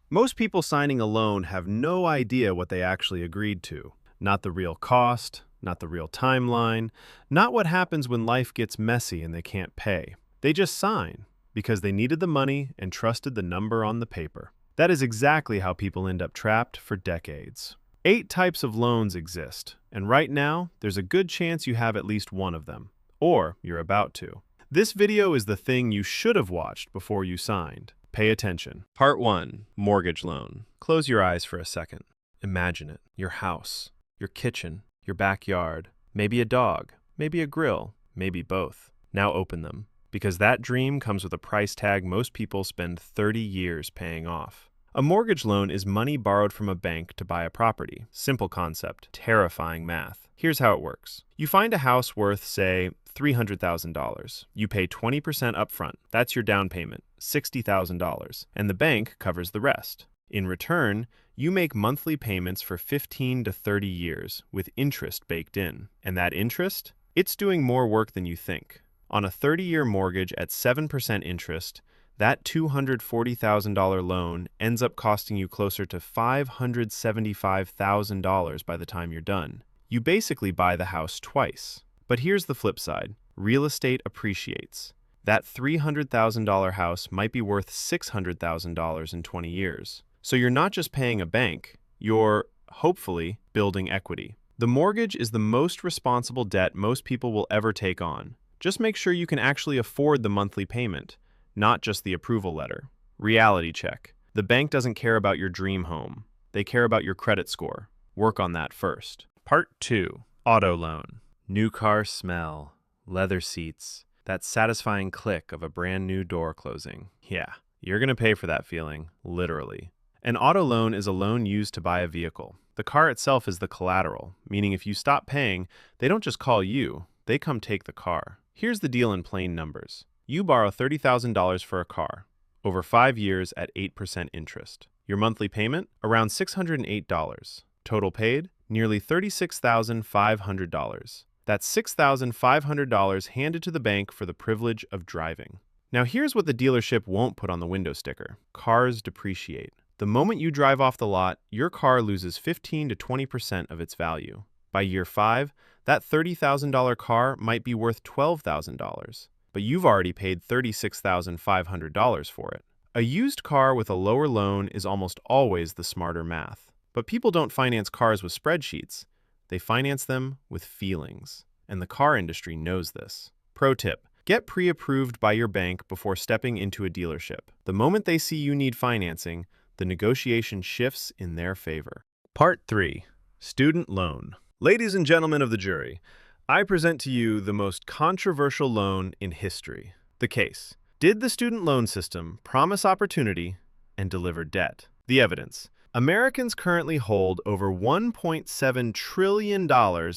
Most people signing a loan have no idea what they actually agreed to. Not the real cost, not the real timeline, not what happens when life gets messy and they can't pay. They just sign because they needed the money and trusted the number on the paper. That is exactly how people end up trapped for decades. 8 types of loans exist, and right now, there's a good chance you have at least one of them, or you're about to. This video is the thing you should have watched before you signed. Pay attention. Part 1. Mortgage loan. Close your eyes for a second. Imagine it. Your house, your kitchen, your backyard, maybe a dog, maybe a grill, maybe both. Now open them, because that dream comes with a price tag most people spend 30 years paying off. A mortgage loan is money borrowed from a bank to buy a property. Simple concept, terrifying math. Here's how it works. You find a house worth, say, $300,000. You pay 20% upfront. That's your down payment, $60,000, and the bank covers the rest. In return, you make monthly payments for 15 to 30 years with interest baked in. And that interest? It's doing more work than you think. On a 30-year mortgage at 7% interest, that $240,000 loan ends up costing you closer to $575,000 by the time you're done. You basically buy the house twice. But here's the flip side. Real estate appreciates. That $300,000 house might be worth $600,000 in 20 years. So you're not just paying a bank, you're, hopefully, building equity. The mortgage is the most responsible debt most people will ever take on. Just make sure you can actually afford the monthly payment, not just the approval letter. Reality check. The bank doesn't care about your dream home. They care about your credit score. Work on that first. Part 2. Auto loan. New car smell, leather seats, that satisfying click of a brand new door closing. Yeah, you're going to pay for that feeling, literally. An auto loan is a loan used to buy a vehicle. The car itself is the collateral, meaning if you stop paying, they don't just call you, they come take the car. Here's the deal in plain numbers. You borrow $30,000 for a car, over 5 years at 8% interest. Your monthly payment? Around $608. Total paid? Nearly $36,500. That's $6,500 handed to the bank for the privilege of driving. Now here's what the dealership won't put on the window sticker. Cars depreciate. The moment you drive off the lot, your car loses 15 to 20% of its value. By year 5, that $30,000 car might be worth $12,000, but you've already paid $36,500 for it. A used car with a lower loan is almost always the smarter math. But people don't finance cars with spreadsheets. They finance them with feelings, and the car industry knows this. Pro tip, get pre-approved by your bank before stepping into a dealership. The moment they see you need financing, the negotiation shifts in their favor. Part 3. Student loan. Ladies and gentlemen of the jury, I present to you the most controversial loan in history. The case. Did the student loan system promise opportunity and deliver debt? The evidence. Americans currently hold over $1.7 trillion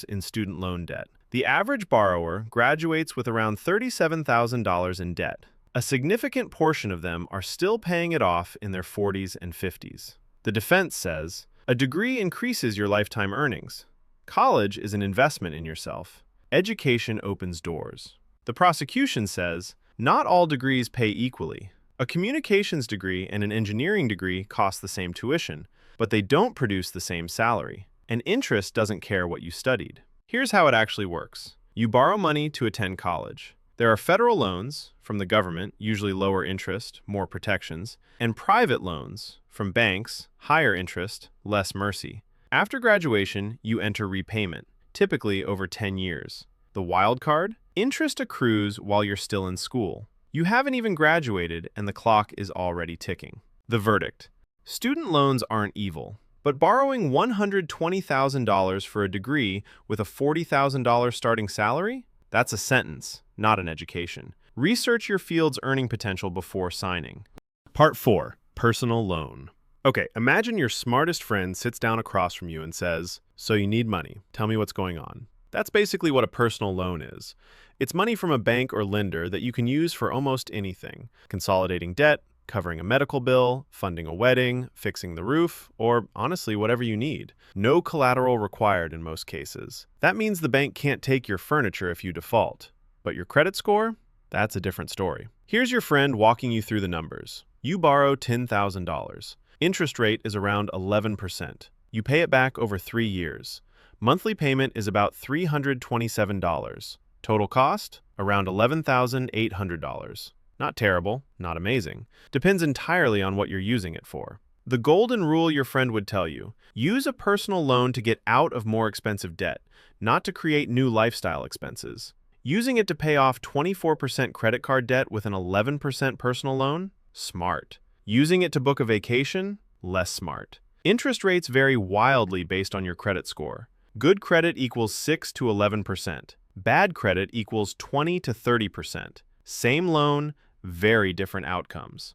in student loan debt. The average borrower graduates with around $37,000 in debt. A significant portion of them are still paying it off in their 40s and 50s. The defense says, a degree increases your lifetime earnings. College is an investment in yourself. Education opens doors. The prosecution says, not all degrees pay equally. A communications degree and an engineering degree cost the same tuition, but they don't produce the same salary. And interest doesn't care what you studied. Here's how it actually works. You borrow money to attend college. There are federal loans from the government, usually lower interest, more protections, and private loans from banks, higher interest, less mercy. After graduation, you enter repayment, typically over 10 years. The wild card? Interest accrues while you're still in school. You haven't even graduated and the clock is already ticking. The verdict. Student loans aren't evil, but borrowing $120,000 for a degree with a $40,000 starting salary? That's a sentence, not an education. Research your field's earning potential before signing. Part 4. Personal loan. Okay, imagine your smartest friend sits down across from you and says, "So you need money. Tell me what's going on." That's basically what a personal loan is. It's money from a bank or lender that you can use for almost anything. Consolidating debt, covering a medical bill, funding a wedding, fixing the roof, or honestly, whatever you need. No collateral required in most cases. That means the bank can't take your furniture if you default. But your credit score? That's a different story. Here's your friend walking you through the numbers. You borrow $10,000. Interest rate is around 11%. You pay it back over 3 years. Monthly payment is about $327. Total cost? Around $11,800. Not terrible, not amazing. Depends entirely on what you're using it for. The golden rule your friend would tell you: use a personal loan to get out of more expensive debt, not to create new lifestyle expenses. Using it to pay off 24% credit card debt with an 11% personal loan? Smart. Using it to book a vacation? Less smart. Interest rates vary wildly based on your credit score. Good credit equals 6 to 11%. Bad credit equals 20 to 30%. Same loan, very different outcomes.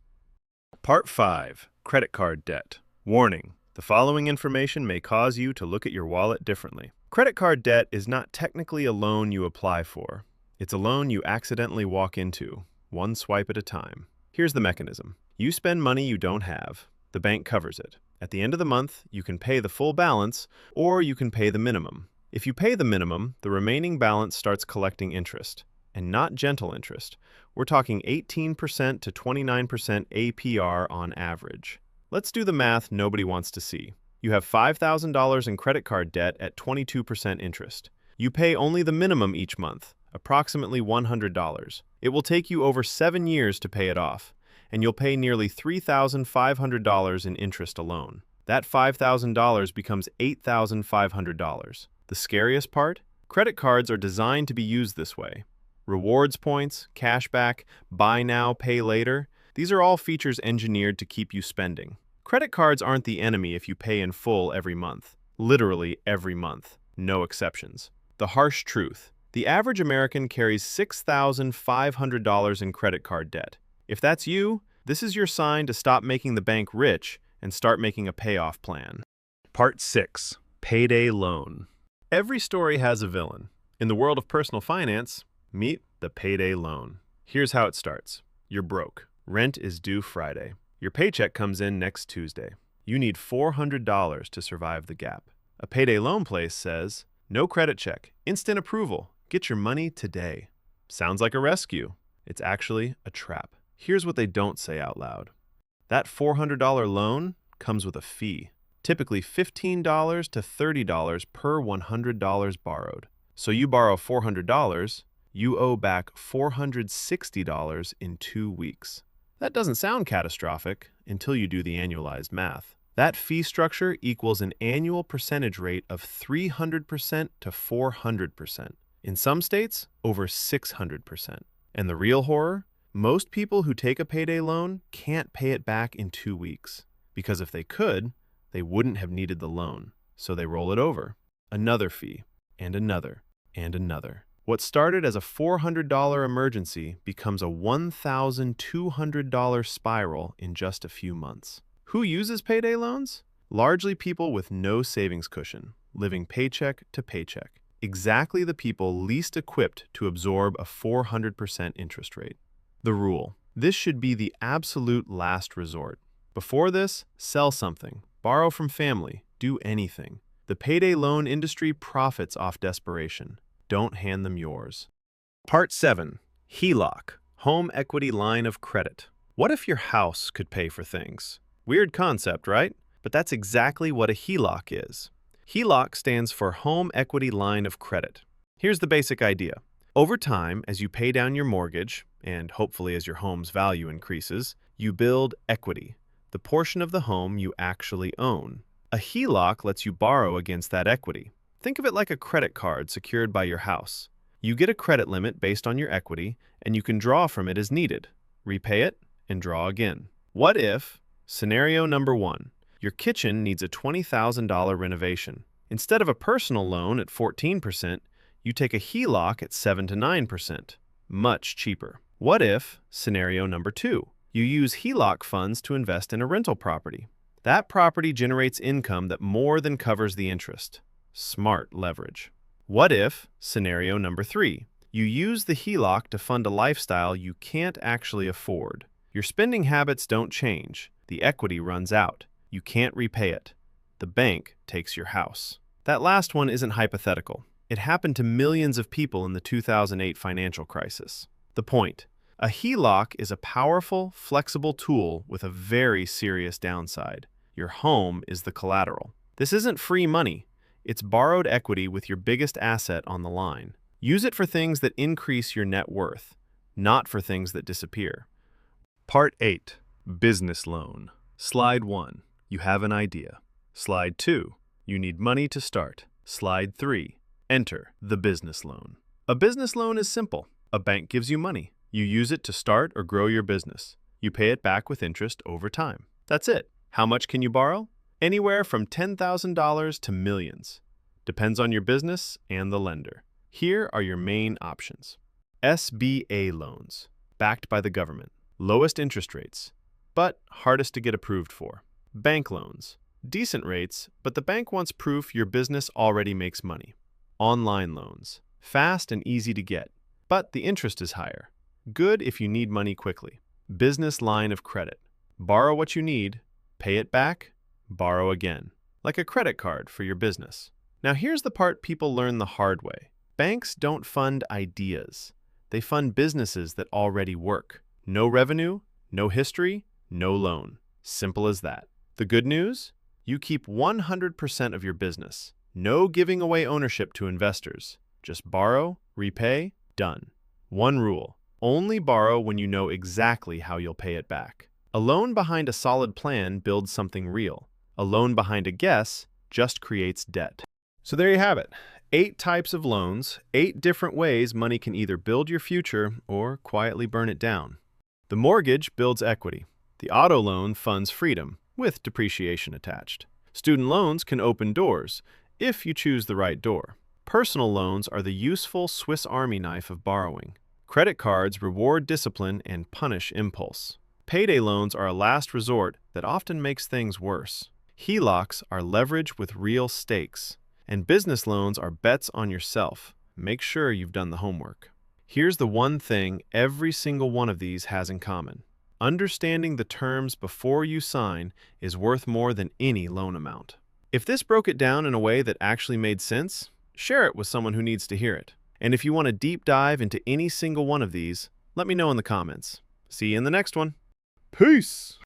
Part 5. Credit card debt. Warning: the following information may cause you to look at your wallet differently. Credit card debt is not technically a loan you apply for. It's a loan you accidentally walk into, one swipe at a time. Here's the mechanism. You spend money you don't have. The bank covers it. At the end of the month, you can pay the full balance, or you can pay the minimum. If you pay the minimum, the remaining balance starts collecting interest. And not gentle interest. We're talking 18% to 29% APR on average. Let's do the math nobody wants to see. You have $5,000 in credit card debt at 22% interest. You pay only the minimum each month, approximately $100. It will take you over 7 years to pay it off, and you'll pay nearly $3,500 in interest alone. That $5,000 becomes $8,500. The scariest part? Credit cards are designed to be used this way. Rewards points, cashback, buy now, pay later, these are all features engineered to keep you spending. Credit cards aren't the enemy if you pay in full every month. Literally every month. No exceptions. The harsh truth: the average American carries $6,500 in credit card debt. If that's you, this is your sign to stop making the bank rich and start making a payoff plan. Part 6. Payday loan. Every story has a villain. In the world of personal finance, meet the payday loan. Here's how it starts. You're broke. Rent is due Friday. Your paycheck comes in next Tuesday. You need $400 to survive the gap. A payday loan place says, no credit check, instant approval, get your money today. Sounds like a rescue. It's actually a trap. Here's what they don't say out loud. That $400 loan comes with a fee, typically $15 to $30 per $100 borrowed. So you borrow $400, you owe back $460 in 2 weeks. That doesn't sound catastrophic until you do the annualized math. That fee structure equals an annual percentage rate of 300% to 400%. In some states, over 600%. And the real horror? Most people who take a payday loan can't pay it back in 2 weeks. Because if they could, they wouldn't have needed the loan. So they roll it over. Another fee, and another, and another. What started as a $400 emergency becomes a $1,200 spiral in just a few months. Who uses payday loans? Largely people with no savings cushion, living paycheck to paycheck. Exactly the people least equipped to absorb a 400% interest rate. The rule: this should be the absolute last resort. Before this, sell something, borrow from family, do anything. The payday loan industry profits off desperation. Don't hand them yours. Part 7. HELOC, Home Equity Line of Credit. What if your house could pay for things? Weird concept, right? But that's exactly what a HELOC is. HELOC stands for Home Equity Line of Credit. Here's the basic idea. Over time, as you pay down your mortgage, and hopefully as your home's value increases, you build equity, the portion of the home you actually own. A HELOC lets you borrow against that equity. Think of it like a credit card secured by your house. You get a credit limit based on your equity, and you can draw from it as needed, repay it, and draw again. What if, scenario number 1, your kitchen needs a $20,000 renovation? Instead of a personal loan at 14%, you take a HELOC at 7 to 9%, much cheaper. What if, scenario number 2, you use HELOC funds to invest in a rental property? That property generates income that more than covers the interest. Smart leverage. What if, scenario number 3, you use the HELOC to fund a lifestyle you can't actually afford? Your spending habits don't change. The equity runs out. You can't repay it. The bank takes your house. That last one isn't hypothetical. It happened to millions of people in the 2008 financial crisis. The point: a HELOC is a powerful, flexible tool with a very serious downside. Your home is the collateral. This isn't free money. It's borrowed equity with your biggest asset on the line. Use it for things that increase your net worth, not for things that disappear. Part 8. Business loan. Slide 1. You have an idea. Slide 2. You need money to start. Slide 3. Enter the business loan. A business loan is simple. A bank gives you money. You use it to start or grow your business. You pay it back with interest over time. That's it. How much can you borrow? Anywhere from $10,000 to millions. Depends on your business and the lender. Here are your main options. SBA loans, backed by the government. Lowest interest rates, but hardest to get approved for. Bank loans, decent rates, but the bank wants proof your business already makes money. Online loans, fast and easy to get, but the interest is higher. Good if you need money quickly. Business line of credit. Borrow what you need, pay it back, borrow again. Like a credit card for your business. Now here's the part people learn the hard way. Banks don't fund ideas. They fund businesses that already work. No revenue, no history, no loan. Simple as that. The good news? You keep 100% of your business. No giving away ownership to investors. Just borrow, repay, done. One rule. Only borrow when you know exactly how you'll pay it back. A loan behind a solid plan builds something real. A loan behind a guess just creates debt. So there you have it. 8 types of loans, 8 different ways money can either build your future or quietly burn it down. The mortgage builds equity. The auto loan funds freedom, with depreciation attached. Student loans can open doors, if you choose the right door. Personal loans are the useful Swiss Army knife of borrowing. Credit cards reward discipline and punish impulse. Payday loans are a last resort that often makes things worse. HELOCs are leverage with real stakes. And business loans are bets on yourself. Make sure you've done the homework. Here's the one thing every single one of these has in common. Understanding the terms before you sign is worth more than any loan amount. If this broke it down in a way that actually made sense, share it with someone who needs to hear it. And if you want a deep dive into any single one of these, let me know in the comments. See you in the next one. Peace!